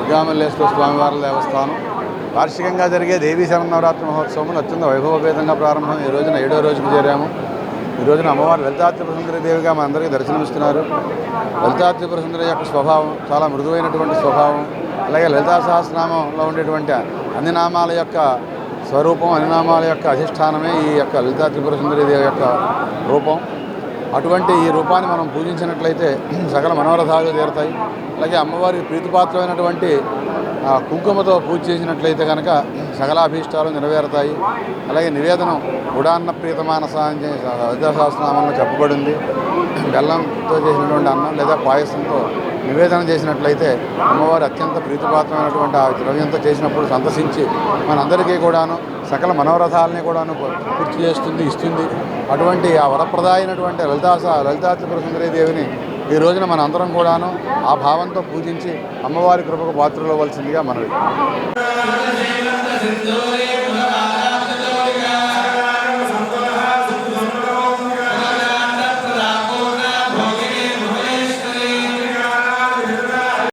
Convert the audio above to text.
దుర్గామల్లేశ్వర స్వామివారి దేవస్థానం వార్షికంగా జరిగే దేవీ శరన్నవరాత్రి మహోత్సవం అత్యంత వైభవపేతంగా ప్రారంభం. ఈ రోజున 7వ రోజుకు చేరాము. ఈ రోజున అమ్మవారు లలితా త్రిపుర సుందరి దేవిగా మనందరికీ దర్శనమిస్తున్నారు. లలితా త్రిపుర సుందరి యొక్క స్వభావం చాలా మృదువైనటువంటి స్వభావం. అలాగే లలితా సహస్రనామంలో ఉండేటువంటి అన్ని నామాల యొక్క స్వరూపం, అన్ని నామాల యొక్క అధిష్టానమే ఈ యొక్క లలితా త్రిపుర సుందరి దేవి యొక్క రూపం. అటువంటి ఈ రూపాన్ని మనం పూజించినట్లయితే సకల మనోరథాలు తీరుతాయి. అలాగే అమ్మవారికి ప్రీతిపాత్రమైనటువంటి కుంకుమతో పూజ చేసినట్లయితే కనుక సకలాభీష్టాలు నెరవేరుతాయి. అలాగే నివేదనం ఉడాన్న ప్రీతమానస అని లలితా సహస్రనామంలో చెప్పబడింది. బెల్లంతో చేసినటువంటి అన్నం లేదా పాయసంతో నివేదన చేసినట్లయితే అమ్మవారు అత్యంత ప్రీతిపాత్రమైనటువంటి ఆ ద్రవ్యంతో చేసినప్పుడు సంతసించి మనందరికీ కూడాను సకల మనోరథాలని కూడాను పూర్తి చేస్తుంది, ఇస్తుంది. అటువంటి ఆ వరప్రదాయైనటువంటి లలితా త్రిపుర సుందరీ దేవిని ఈ రోజున మన అందరం కూడాను ఆ భావంతో పూజించి అమ్మవారి కృపకు పాత్రలు అవ్వాల్సిందిగా మనవి.